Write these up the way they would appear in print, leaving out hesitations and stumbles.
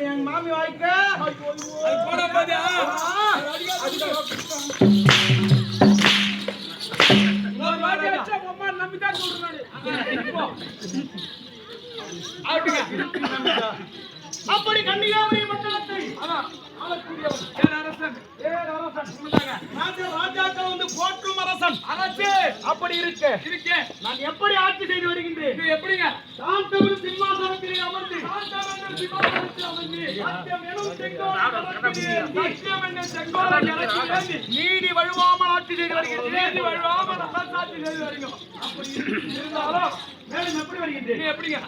என் மாமி வாய்க்க அப்படி கன்னியாகுமரி மண்டலத்தை ராஜாக்கள் வந்து போற்றும் அரசன் அரசு அப்படி இருக்க நான் எப்படி ஆட்சி செய்து வருகின்றேன் எப்படிங்க சாந்தமிழ் சிம்மாசனத்தில் அமர்ந்து நீதி வழுவாமல் ஆட்சி செய்து வருகின்றேன் நீதி வழுவாமல் ஆட்சி செய்து வருகிறோம் அப்படி இருந்தாலும் மேலும் எப்படி வருகின்றேன் எப்படிங்க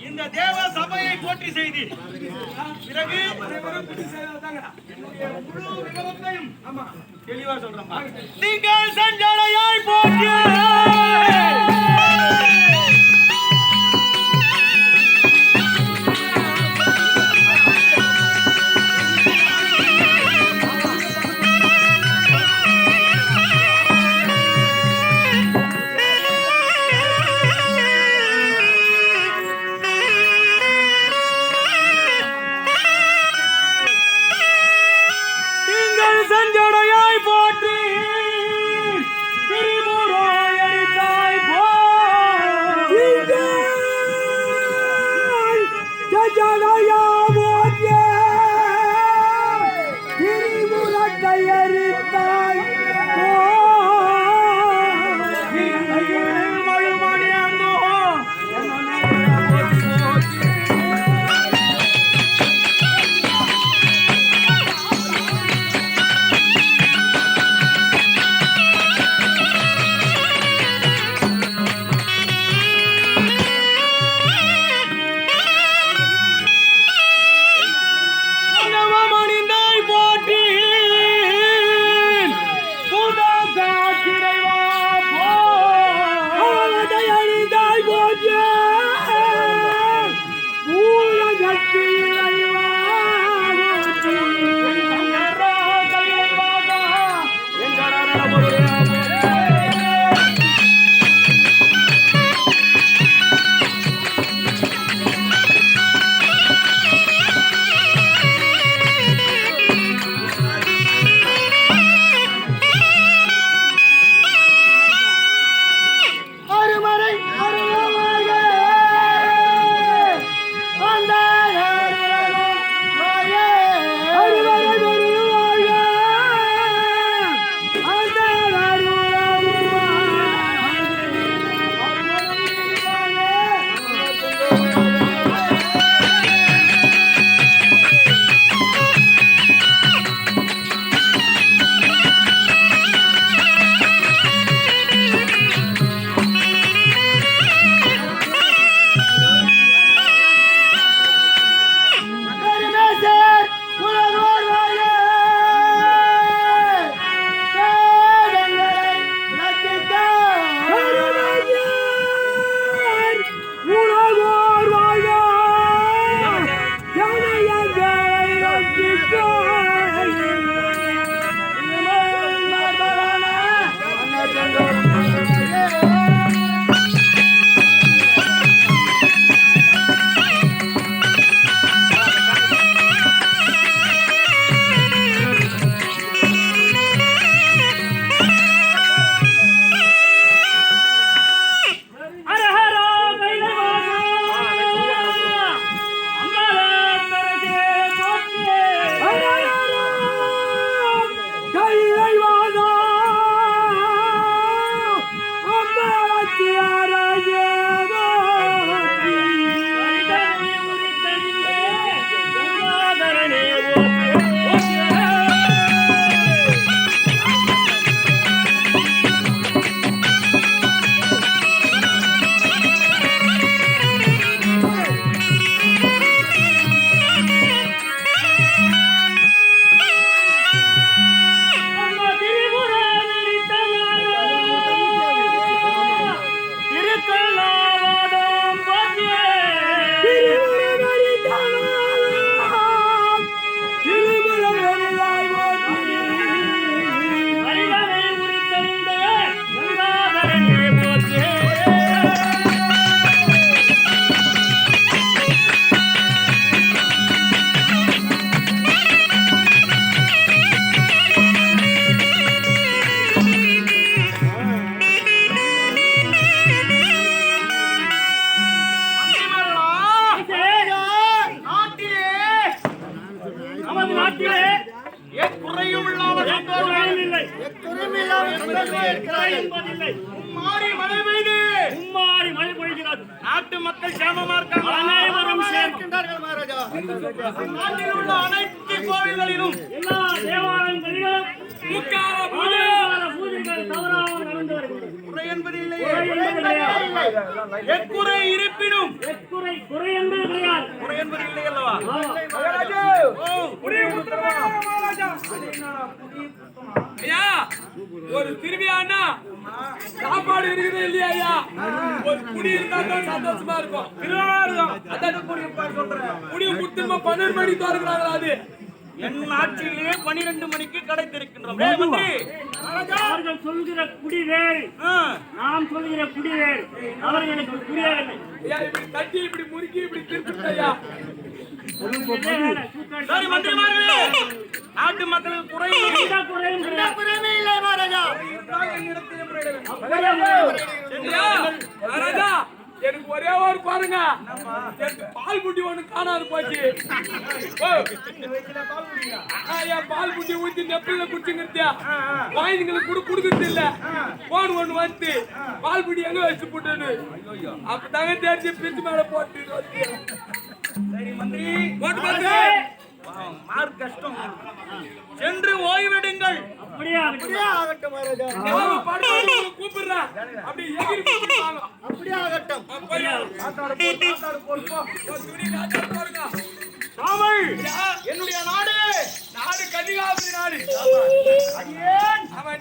இந்த தேவ சபையை போற்றி செய்தி பிறகு முழு விவரத்தையும் தெளிவா சொல்றேன். நீங்கள் சஞ்சலையாய் போற்றி சஞ்சடையாய் போற்றி திரிபுராயரித்தாய் என்பதில்லை. மாறி மழை பெய்து மும்மாறி மழை பொழிகிறது. நாட்டு மக்கள் சேமமா இருக்காங்க. அனைவரும் சேர்க்கின்றார்கள் மகாராஜா. நாட்டில் உள்ள அனைத்து கோவில்களிலும் எல்லா தேவாலயங்களிலும் முக்கால பூஜைகள் தவறாமல் நடந்து வருகிறது. குறை என்பது இல்லையே. குறை என்பது கிடையாது. எக்குறை இருப்பினும் எக்குறை குறை என்பது கிடையாது. குறை என்பது இல்லை அல்லவா? ஐயா, ஒரு திரும்பியானா சாப்பாடு இருக்குது இல்லையா ஐயா? ஒரு குடி இருந்தா தான் சந்தோஷமா இருக்கும். அதான் குடியை குடுத்துமா 12 மணி தோறுகிறாங்களா? அது என் ஆட்சியிலேயே 12 மணிக்கு கடை திறக்கின்றோம். அவர்கள் சொல்கிற குடி வேறு, நாம் சொல்கிற குடி வேறு. அவர்களுக்கு புரியவில்லை. இப்படி தட்டி இப்படி முறுக்கி இப்படி திருப்பியா? சரி மந்திரிமார்களே, நாட்டு மக்களுக்கு குறை குறையும் குறையுமே இல்லை மகாராஜா. ராஜா, எனக்கு ஒரே ஒரு பாருங்க, எனக்கு பால் புட்டி ஒண்ணு காணாது போச்சு. என் பால் புட்டி ஊத்தி நெப்பில குடிச்சுங்கிட்டியா? வாயிங்களுக்கு கூட குடுக்கறது இல்ல. போன் ஒண்ணு வந்து பால் புட்டி எங்க வச்சு போட்டுன்னு அப்பதாங்க தெரிஞ்சு பிரிச்சு மேல போட்டு. சரி மந்திரி, போட்டு பாத்து மார்க் கஷ்டம். சென்று ஓய்வெடுங்கள். அப்படியே ஆகட்டும் மகாராஜா. கூப்பிடுறா அப்படியே எகிரி கூப்பிடுவாங்க. அப்படியே ஆகட்டும். என்னுடைய நாடு நாடு கன்னிகாபுரி நாடு.